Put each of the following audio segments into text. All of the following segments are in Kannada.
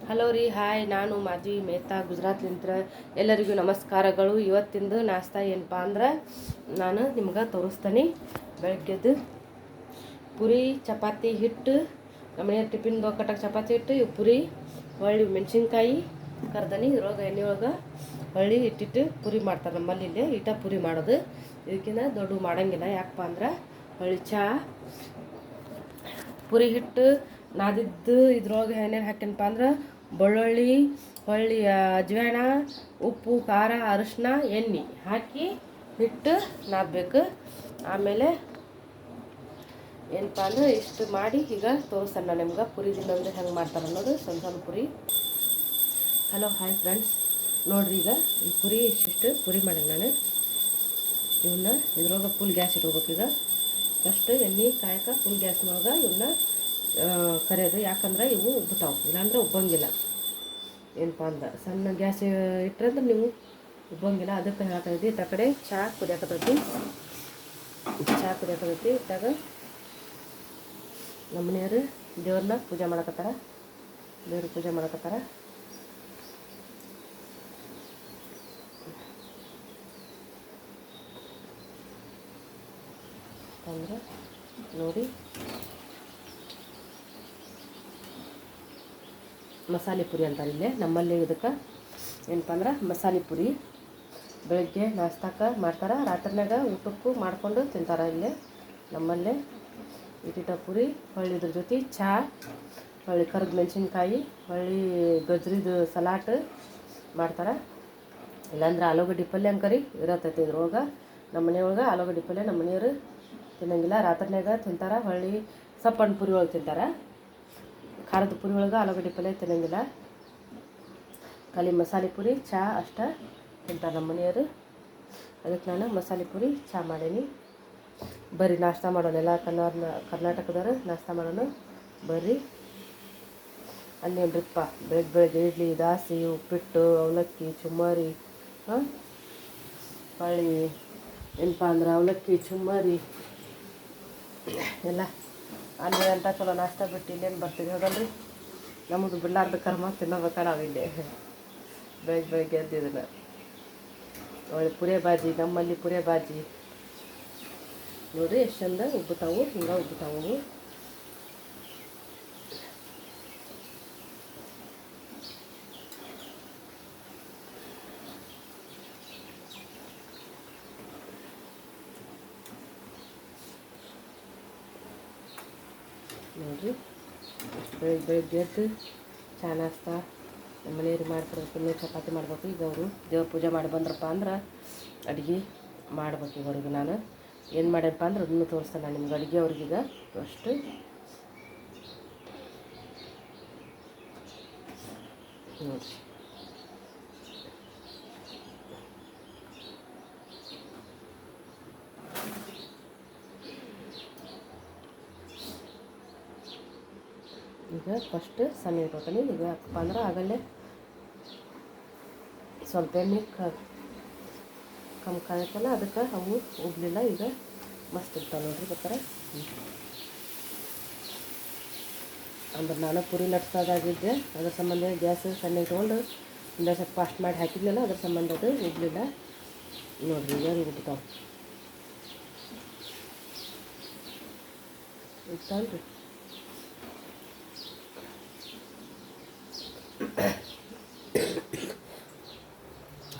ಹಲೋ ರೀ, ಹಾಯ್. ನಾನು ಮಾಧವಿ ಮೆಹ್ತಾ, ಗುಜರಾತ್ಲಿಂತ್ರ. ಎಲ್ಲರಿಗೂ ನಮಸ್ಕಾರಗಳು. ಇವತ್ತಿಂದು ನಾಷ್ಟ ಏನಪ್ಪ ಅಂದ್ರೆ ನಾನು ನಿಮ್ಗೆ ತೋರಿಸ್ತೀನಿ. ಬೆಳಗ್ಗೆದ್ದು ಪುರಿ ಚಪಾತಿ ಹಿಟ್ಟು, ನಮ್ಮನೆ ಟಿಫಿನ್ ಕಟ್ಟಕ್ಕೆ ಚಪಾತಿ ಹಿಟ್ಟು, ಇವು ಪುರಿ ಹೊಳ್ಳಿ ಮೆಣಸಿನ್ಕಾಯಿ ಕರ್ದನಿ. ಇದ್ರೊಳಗೆ ಎಣ್ಣೆ ಒಳಗೆ ಹೊಳ್ಳಿ ಇಟ್ಟಿಟ್ಟು ಪುರಿ ಮಾಡ್ತಾರೆ. ನಮ್ಮಲ್ಲಿ ಇಲ್ಲೇ ಇಟ್ಟ ಪುರಿ ಮಾಡೋದು. ಇದಕ್ಕಿಂತ ದೊಡ್ಡ ಮಾಡೋಂಗಿಲ್ಲ. ಯಾಕಪ್ಪ ಅಂದ್ರೆ ಹೊಳ್ಳಿ ಪುರಿ ಹಿಟ್ಟು ನಾದಿದ್ದು ಇದ್ರೊಳಗೆ ಏನೇನು ಹಾಕ್ಯನಪ್ಪ ಅಂದ್ರೆ ಬೆಳ್ಳುಳ್ಳಿ, ಹೊಳ್ಳಿ ಅಜ್ವಾನ, ಉಪ್ಪು, ಖಾರ, ಅರಿಶಿನ, ಎಣ್ಣೆ ಹಾಕಿ ಹಿಟ್ಟು ನಾದಬೇಕು. ಆಮೇಲೆ ಏನಪ್ಪ ಅಂದ್ರೆ ಇಷ್ಟು ಮಾಡಿ ಈಗ ತೋರಿಸೋಣ ನಾನು ನಿಮ್ಗೆ ಪುರಿ ದಿನಂದ್ರೆ ಹೆಂಗೆ ಮಾಡ್ತಾರೆ ಅನ್ನೋದು. ಸಣ್ಣ ಪುರಿ. Hello, hi friends. ನೋಡಿರಿ, ಈಗ ಈ ಪುರಿ ಇಷ್ಟಿಷ್ಟು ಪುರಿ ಮಾಡಿ ನಾನು ಇವನ್ನ ಇದ್ರೊಳಗೆ ಫುಲ್ ಗ್ಯಾಸ್ ಇಟ್ಕೋಬೇಕು. ಈಗ ಫಸ್ಟ್ ಎಣ್ಣೆ ಕಾಯಕ್ಕೆ ಫುಲ್ ಗ್ಯಾಸ್ನೊಳಗೆ ಇವನ್ನ ಕರಿಯೋದು. ಯಾಕಂದ್ರೆ ಇವು ಉಬ್ಬುತ್ತಾವೆ, ಇಲ್ಲಾಂದ್ರೆ ಉಬ್ಬಂಗಿಲ್ಲ. ಏನಪ್ಪ ಅಂದ್ರೆ ಸಣ್ಣ ಗ್ಯಾಸ್ ಇಟ್ಟರೆ ನೀವು ಉಬ್ಬಂಗಿಲ್ಲ. ಅದಕ್ಕೆ ಹೇಳ್ತಾಯಿದ್ವಿ. ಇತ್ತ ಕಡೆ ಚಹಾ ಕುದಿಯಾಕತೈತಿ. ಇತ್ತಾಗ ನಮ್ಮ ಮನೆಯವರು ದೇವ್ರನ್ನ ಪೂಜೆ ಮಾಡಕತ್ತಾರ. ದೇವ್ರ ಪೂಜೆ ಮಾಡಕತ್ತಾರ. ಅಂದ್ರೆ ನೋಡಿ, ಮಸಾಲೆ ಪುರಿ ಅಂತಾರೆ ಇಲ್ಲೇ ನಮ್ಮಲ್ಲಿ. ಇದಕ್ಕೆ ಏನಪ್ಪ ಅಂದ್ರೆ ಮಸಾಲೆ ಪುರಿ ಬೆಳಗ್ಗೆ ನಾಷ್ಟಕ್ಕೆ ಮಾಡ್ತಾರೆ, ರಾತ್ರಿನಾಗ ಊಟಕ್ಕೂ ಮಾಡಿಕೊಂಡು ತಿಂತಾರೆ. ಇಲ್ಲೇ ನಮ್ಮಲ್ಲೇ ಇಟ್ಟಿಟ್ಟ ಪುರಿ ಹೊಳ್ಳಿ ಇದ್ರ ಜೊತೆ ಚಹಾ, ಹೊಳ್ಳಿ ಕರ್ದು ಮೆಣಸಿನ್ಕಾಯಿ, ಹೊಳ್ಳಿ ಗಜ್ರಿದು ಸಲಾಟ್ ಮಾಡ್ತಾರೆ. ಇಲ್ಲಾಂದ್ರೆ ಆಲೂಗಡ್ಡೆ ಪಲ್ಯ ಅಂಕರಿ ಇರತ್ತೈತಿ ಇದ್ರೊಳಗೆ. ನಮ್ಮ ಮನೆಯೊಳಗೆ ಆಲೂಗಡ್ಡೆ ಪಲ್ಯ ನಮ್ಮ ಮನೆಯವರು ತಿನ್ನಂಗಿಲ್ಲ, ರಾತ್ರಿನಾಗ ತಿಂತಾರೆ. ಹೊಳ್ಳಿ ಸಪ್ಪಣ್ಣ ಪುರಿ ಒಳಗೆ ತಿಂತಾರೆ. ಖಾರದ ಪುರಿ ಒಳಗೆ ಆಲೂಗಡ್ಡೆ ಪಲ್ಯ ತಿನ್ನಂಗಿಲ್ಲ. ಖಾಲಿ ಮಸಾಲೆ ಪುರಿ ಚಹಾ ಅಷ್ಟೇ ತಿಂತಾರೆ ನಮ್ಮ ಮನೆಯವರು. ಅದಕ್ಕೆ ನಾನು ಮಸಾಲೆ ಪುರಿ ಚಹಾ ಮಾಡೀನಿ. ಬರ್ರಿ ನಾಷ್ಟ ಮಾಡೋಣ. ಎಲ್ಲ ಕರ್ನಾಟಕದವರು ನಾಷ್ಟ ಮಾಡೋಣ ಬರ್ರಿ. ಅನ್ನೇನ್ರಿಪ್ಪ, ಬೆಳಗ್ಗೆ ಇಡ್ಲಿ, ದಾಸಿ, ಉಪ್ಪಿಟ್ಟು, ಅವಲಕ್ಕಿ, ಚುಮ್ಮರಿ, ಹೊಳ್ಳಿ ಏನಪ್ಪ ಅಂದ್ರೆ ಅವಲಕ್ಕಿ, ಚುಮ್ಮರಿ ಎಲ್ಲ ಅಲ್ಲಿ ಅಂತ ಚಲೋ ನಾಷ್ಟ ಬಿಟ್ಟು ಇಲ್ಲೇನು ಬರ್ತೀವಿ ಹೋಗಲ್ರಿ. ನಮ್ಮದು ಬಿಡಲಾರ್ದ ಕರ್ಮ ತಿನ್ನೋಬೇಕ ನಾವಿಲ್ಲೇ ಬೆಳಗ್ಗೆ ಎದ್ದಿದ್ದನ್ನು. ಒಳ್ಳೆ ಪುರೇ ಬಾಜಿ, ನಮ್ಮಲ್ಲಿ ಪುರೇ ಬಾಜಿ ನೋಡಿರಿ ಎಷ್ಟು ಚಂದ ಉಬ್ಬುತ್ತಾವು. ಹಿಂಗೆ ಉಬ್ಬುತ್ತಾವು. ನೋಡಿರಿ, ಬೆಳಗ್ಗೆ ಎದ್ದು ಚಹಾ ನಾಷ್ಟ ನಮ್ಮ ಮನೆಯವ್ರಿಗೆ ಮಾಡ್ತಿರ್ಬೇಕು. ಇನ್ನೂ ಚಪಾತಿ ಮಾಡ್ಬೇಕು. ಈಗ ಅವರು ದೇವ್ರ ಪೂಜೆ ಮಾಡಿ ಬಂದ್ರಪ್ಪ ಅಂದ್ರೆ ಅಡುಗೆ ಮಾಡ್ಬೇಕು. ಈಗ ಅವ್ರಿಗೆ ನಾನು ಏನು ಮಾಡ್ಯಪ್ಪ ಅಂದ್ರೆ ಅದನ್ನು ತೋರಿಸ್ತೇನೆ ನಾನು ನಿಮ್ಗೆ. ಅಡುಗೆ ಅವ್ರಿಗೀಗ ಅಷ್ಟು ನೋಡಿರಿ. ಈಗ ಫಸ್ಟ್ ಸಣ್ಣ ಇಟ್ಕೊತೀನಿ. ಈಗ ಯಾಕಪ್ಪ ಅಂದ್ರೆ ಆಗಲ್ಲೇ ಸ್ವಲ್ಪ ಎಣ್ಣೆ ಕಮ್ಮಿ ಕಾಯತ್ತಲ್ಲ, ಅದಕ್ಕೆ ಅವು ಉಬ್ಲಿಲ್ಲ. ಈಗ ಮಸ್ತ್ ಇರ್ತಾವೆ ನೋಡ್ರಿ. ಬೇಕಾರೆ ಅಂದ್ರೆ ನಾನು ಪುರಿ ಲಟ್ಸೋದಾಗಿದ್ದೆ, ಅದ್ರ ಸಂಬಂಧ ಗ್ಯಾಸ್ ಸಣ್ಣ ಇಟ್ಕೊಂಡು ಒಂದು ಸ್ವಲ್ಪ ಫಾಸ್ಟ್ ಮಾಡಿ ಹಾಕಿದ್ನಲ್ಲ, ಅದ್ರ ಸಂಬಂಧ ಅದು ಉಬ್ಲಿಲ್ಲ. ನೋಡಿರಿ, ಈಗ ಹಿಂಗೆ ಉಬ್ತಾವೆ ಇರ್ತಾವಲ್ರಿ.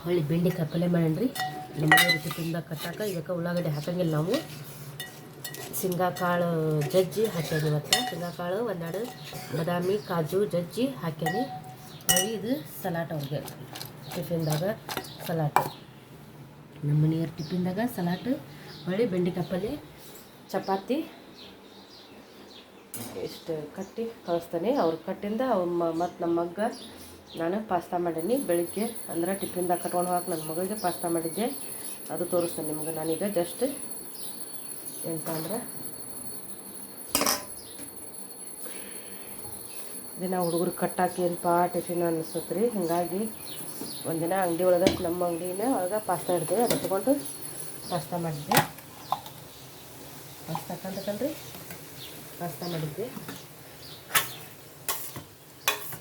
ಹೊಳ್ಳಿ ಬೆಂಡೆಕಾಯಿ ಪಲ್ಯ ಮಾಡೇನ್ರಿ. ನಮ್ಮ ರೀತಿ ತಿಂದ ಕಟ್ಟಾಕ. ಇದಕ್ಕೆ ಉಳ್ಳಾಗಡ್ಡೆ ಹಾಕಂಗಿಲ್ಲ ನಾವು. ಶೇಂಗಾ ಕಾಳು ಜಜ್ಜಿ ಹಾಕ್ಯಾನಿ ಇವತ್ತು. ಶೇಂಗಾ ಕಾಳು ಒಂದೆರಡು ಬಾದಾಮಿ, ಕಾಜು ಜಜ್ಜಿ ಹಾಕ್ಯಾನಿ. ಹೊಳ್ಳಿ ಇದು ಸಲಾಟ್ ಅವ್ರಿಗೆ ಟಿಫಿನ್ದಾಗ ಸಲಾಟ್. ನಮ್ಮ ಮನೆಯವ್ರ ಟಿಫಿನ್ದಾಗ ಸಲಾಟ್, ಹೊಳ್ಳಿ ಬೆಂಡೆಕಾಯಿ ಪಲ್ಯ, ಚಪಾತಿ ಇಷ್ಟು ಕಟ್ಟಿ ಕಳಿಸ್ತಾನೆ. ಅವ್ರ ಕಟ್ಟಿಂದ ಮತ್ತು ನಮ್ಮ ಮಗ್ಗ ನಾನು ಪಾಸ್ತಾ ಮಾಡೀನಿ ಬೆಳಿಗ್ಗೆ. ಅಂದ್ರೆ ಟಿಫಿನ್ದಾಗ ಕಟ್ಕೊಂಡು ಹೋಗಕ್ಕೆ ನನ್ನ ಮಗಳಿಗೆ ಪಾಸ್ತಾ ಮಾಡಿದ್ದೆ. ಅದು ತೋರಿಸ್ತೇನೆ ನಿಮ್ಗೆ ನಾನೀಗ. ಜಸ್ಟ್ ಏನಪ್ಪ ಅಂದ್ರೆ ದಿನ ಹುಡುಗರು ಕಟ್ಟಾಕಿ ಏನಪ್ಪ ಟಿಫಿನ್ ಅನ್ನಿಸ್ತತ್ರಿ. ಹೀಗಾಗಿ ಒಂದಿನ ಅಂಗಡಿ ಒಳಗೆ, ನಮ್ಮ ಅಂಗಡಿನ ಒಳಗೆ ಪಾಸ್ತಾ ಇಡ್ತೀವಿ. ಅದು ತೊಗೊಂಡು ಪಾಸ್ತಾ ಮಾಡಿದ್ದೆ. ಪಾಸ್ತಾ ಮಾಡಿದ್ದೆ.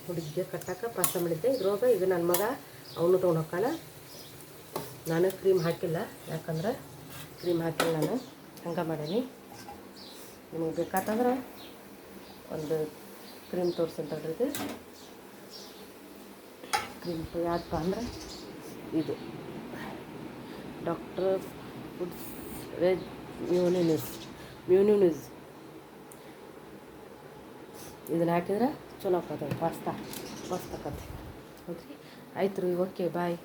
ಹುಡುಗಿಗೆ ಕಟ್ಟಕ್ಕೆ ಪಾಸ್ತಾ ಮಾಡಿದ್ದೆ. ಇದ್ರೊಳಗೆ ಈಗ ನನ್ನ ಮಗ ಅವನು ತೊಗೊಂಡು ಹೋಗ್ತಾನೆ. ನಾನು ಕ್ರೀಮ್ ಹಾಕಿಲ್ಲ, ಯಾಕಂದ್ರೆ ಕ್ರೀಮ್ ಹಾಕಿಲ್ಲ, ನಾನು ಹಂಗೆ ಮಾಡೀನಿ. ನಿಮಗೆ ಬೇಕಾತಂದ್ರೆ ಒಂದು ಕ್ರೀಮ್ ತೋರಿಸ್ತೀನಿ ಇದು ಕ್ರೀಮ್ ಯಾಕಪ್ಪ ಅಂದ್ರೆ ಇದು ಡಾಕ್ಟರ್ ಫುಡ್ಸ್ ವೆಜ್ ಮ್ಯೂನಿಸ್ ಇದನ್ನು ಹಾಕಿದ್ರೆ ಚಲೋ ಆಕತ್ತೆ ಪಾಸ್ತಾ ಮಸ್ತ್ ಆಕತ್ತೆ. ಹೌದ್ರಿ, ಆಯ್ತು ರೀ, ಓಕೆ ಬಾಯ್.